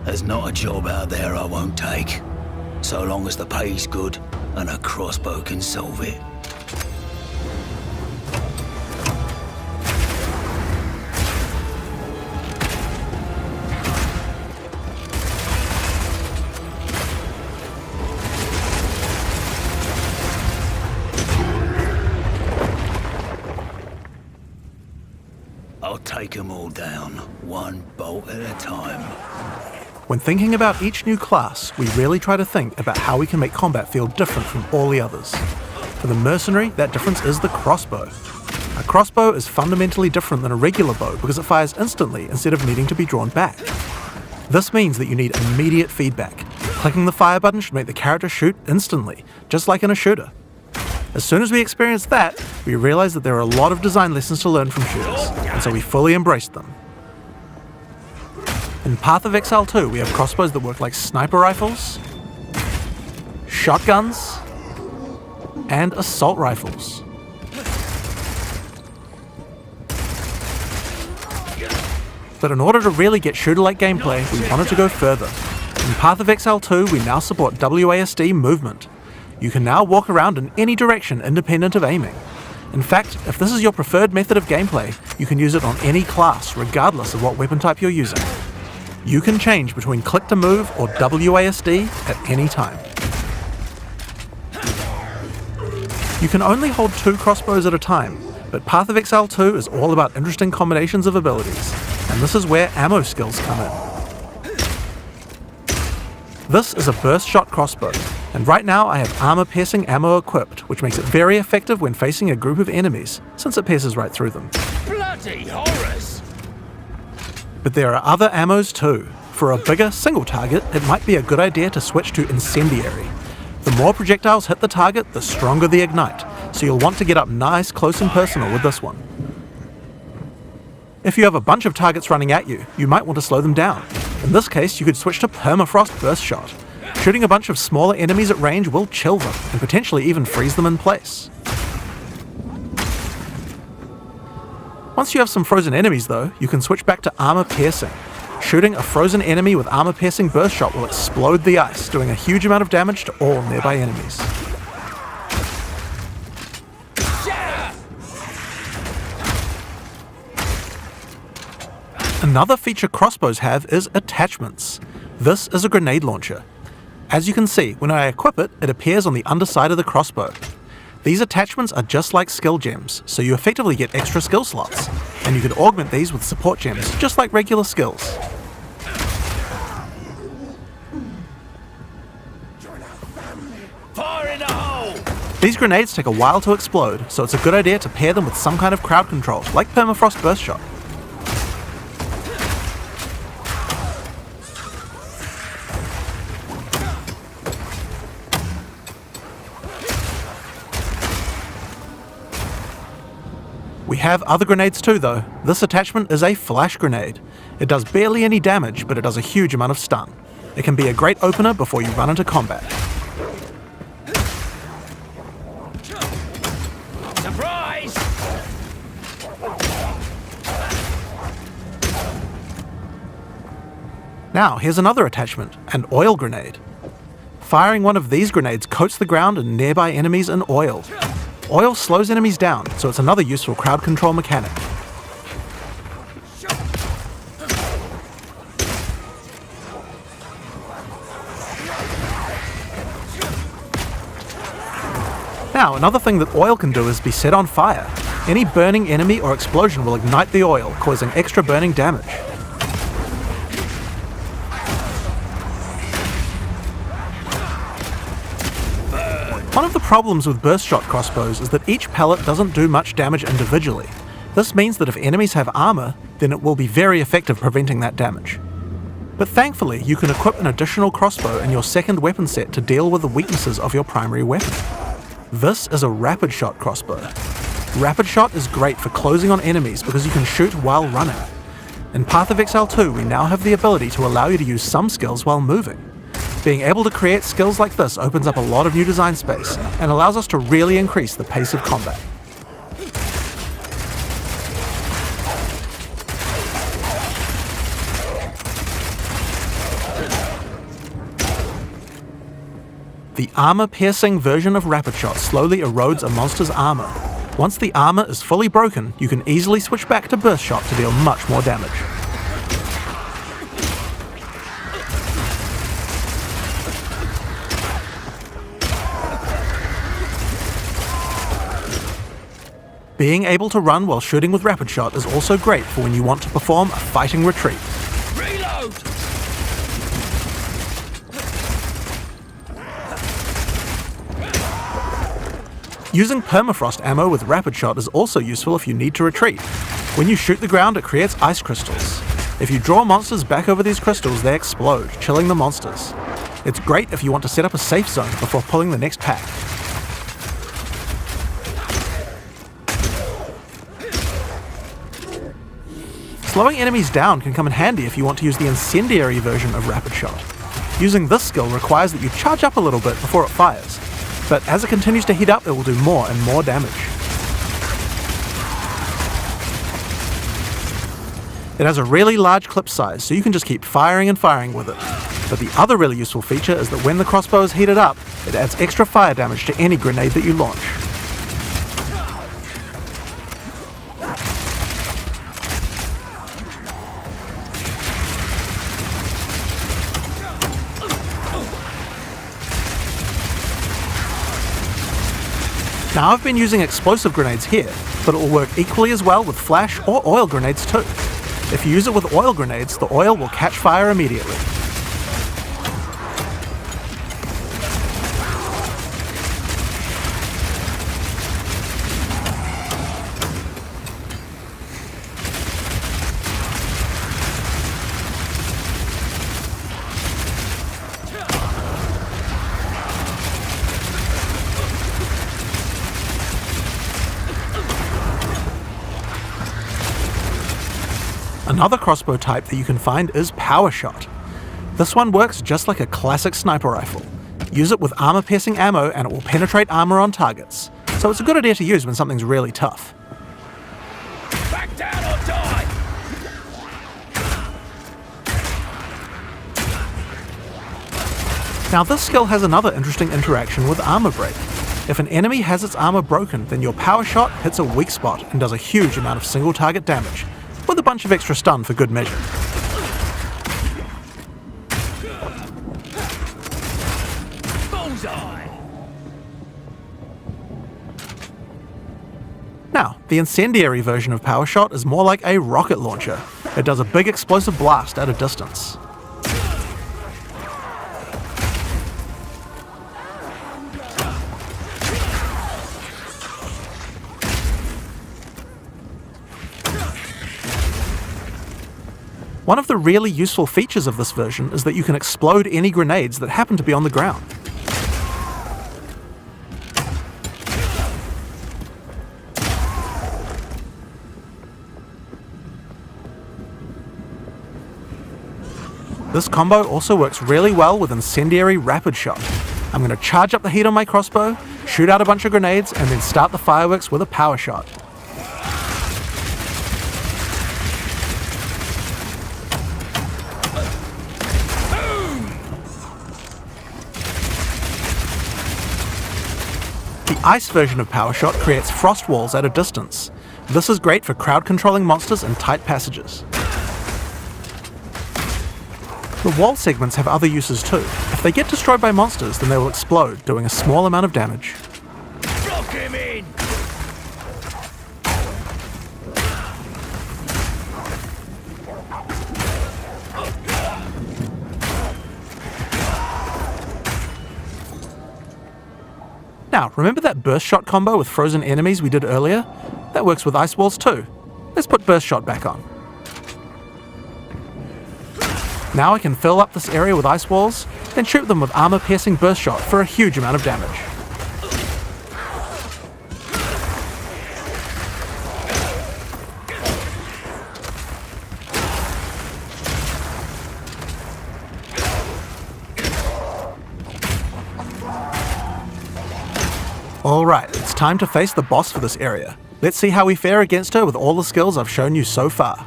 There's not a job out there I won't take, so long as the pay's good and a crossbow can solve it. I'll take them all down, one bolt at a time. When thinking about each new class, we really try to think about how we can make combat feel different from all the others. For the Mercenary, that difference is the crossbow. A crossbow is fundamentally different than a regular bow because it fires instantly instead of needing to be drawn back. This means that you need immediate feedback. Clicking the fire button should make the character shoot instantly, just like in a shooter. As soon as we experienced that, we realized that there are a lot of design lessons to learn from shooters, and so we fully embraced them. In Path of Exile 2, we have crossbows that work like sniper rifles, shotguns, and assault rifles. But in order to really get shooter-like gameplay, we wanted to go further. In Path of Exile 2, we now support WASD movement. You can now walk around in any direction independent of aiming. In fact, if this is your preferred method of gameplay, you can use it on any class, regardless of what weapon type you're using. You can change between click to move or WASD at any time. You can only hold 2 crossbows at a time, but Path of Exile 2 is all about interesting combinations of abilities, and this is where ammo skills come in. This is a burst shot crossbow, and right now I have armor-piercing ammo equipped, which makes it very effective when facing a group of enemies, since it pierces right through them. Bloody horrors! But there are other ammos too. For a bigger, single target, it might be a good idea to switch to Incendiary. The more projectiles hit the target, the stronger the ignite, so you'll want to get up nice, close and personal with this one. If you have a bunch of targets running at you, you might want to slow them down. In this case, you could switch to Permafrost Burst Shot. Shooting a bunch of smaller enemies at range will chill them, and potentially even freeze them in place. Once you have some frozen enemies though, you can switch back to Armor Piercing. Shooting a frozen enemy with Armor Piercing Burst Shot will explode the ice, doing a huge amount of damage to all nearby enemies. Another feature crossbows have is attachments. This is a grenade launcher. As you can see, when I equip it, it appears on the underside of the crossbow. These attachments are just like skill gems, so you effectively get extra skill slots, and you can augment these with support gems, just like regular skills. Fire in the hole! These grenades take a while to explode, so it's a good idea to pair them with some kind of crowd control, like Permafrost Burst Shot. We have other grenades too though. This attachment is a flash grenade. It does barely any damage, but it does a huge amount of stun. It can be a great opener before you run into combat. Surprise! Now here's another attachment, an oil grenade. Firing one of these grenades coats the ground and nearby enemies in oil. Oil slows enemies down, so it's another useful crowd control mechanic. Now, another thing that oil can do is be set on fire. Any burning enemy or explosion will ignite the oil, causing extra burning damage. One of the problems with burst shot crossbows is that each pellet doesn't do much damage individually. This means that if enemies have armor, then it will be very effective preventing that damage. But thankfully, you can equip an additional crossbow in your second weapon set to deal with the weaknesses of your primary weapon. This is a rapid shot crossbow. Rapid shot is great for closing on enemies because you can shoot while running. In Path of Exile 2, we now have the ability to allow you to use some skills while moving. Being able to create skills like this opens up a lot of new design space and allows us to really increase the pace of combat. The armor-piercing version of Rapid Shot slowly erodes a monster's armor. Once the armor is fully broken, you can easily switch back to Burst Shot to deal much more damage. Being able to run while shooting with Rapid Shot is also great for when you want to perform a fighting retreat. Reload! Using permafrost ammo with Rapid Shot is also useful if you need to retreat. When you shoot the ground, it creates ice crystals. If you draw monsters back over these crystals, they explode, chilling the monsters. It's great if you want to set up a safe zone before pulling the next pack. Slowing enemies down can come in handy if you want to use the incendiary version of Rapid Shot. Using this skill requires that you charge up a little bit before it fires, but as it continues to heat up, it will do more and more damage. It has a really large clip size, so you can just keep firing and firing with it. But the other really useful feature is that when the crossbow is heated up, it adds extra fire damage to any grenade that you launch. Now I've been using explosive grenades here, but it will work equally as well with flash or oil grenades too. If you use it with oil grenades, the oil will catch fire immediately. Another crossbow type that you can find is Power Shot. This one works just like a classic sniper rifle. Use it with armor-piercing ammo and it will penetrate armor on targets, so it's a good idea to use when something's really tough. Back down or die! Now this skill has another interesting interaction with armor break. If an enemy has its armor broken, then your Power Shot hits a weak spot and does a huge amount of single target damage, with a bunch of extra stun for good measure. Bullseye! Now, the incendiary version of Power Shot is more like a rocket launcher. It does a big explosive blast at a distance. One of the really useful features of this version is that you can explode any grenades that happen to be on the ground. This combo also works really well with incendiary Rapid Shot. I'm going to charge up the heat on my crossbow, shoot out a bunch of grenades, and then start the fireworks with a Power Shot. The ice version of Power Shot creates frost walls at a distance. This is great for crowd controlling monsters in tight passages. The wall segments have other uses too. If they get destroyed by monsters, then they will explode, doing a small amount of damage. Block him in! Now, remember that Burst Shot combo with frozen enemies we did earlier? That works with ice walls too. Let's put Burst Shot back on. Now I can fill up this area with ice walls, then shoot them with armor-piercing Burst Shot for a huge amount of damage. Alright, it's time to face the boss for this area. Let's see how we fare against her with all the skills I've shown you so far.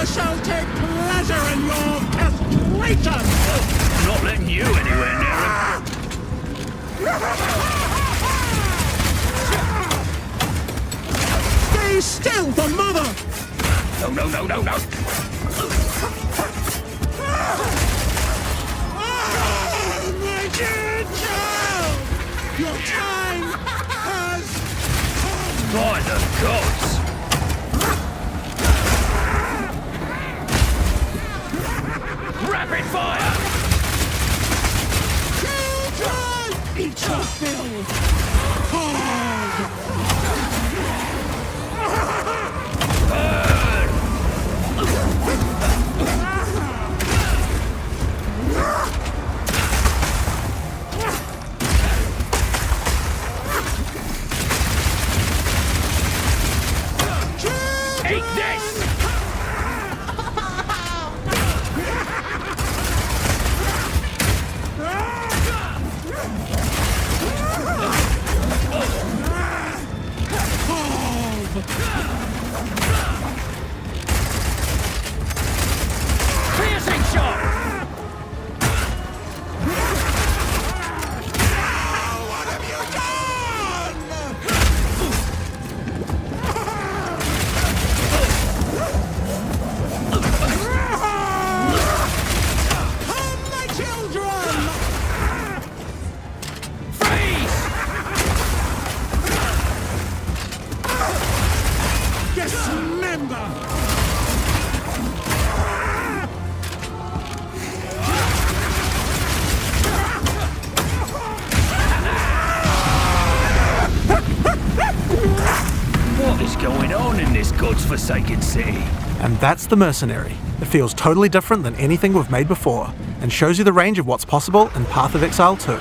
Shall take pleasure in your castration! Stay still, the mother! No, no, no, no, no! My dear child! Your time has come! By the gods! Rapid fire! Children! Eat your fill! Eat this! Piercing shot! What have you done? Come, my children! Freeze! Dismember! What is going on in this god's-forsaken city? And that's the Mercenary. It feels totally different than anything we've made before, and shows you the range of what's possible in Path of Exile 2.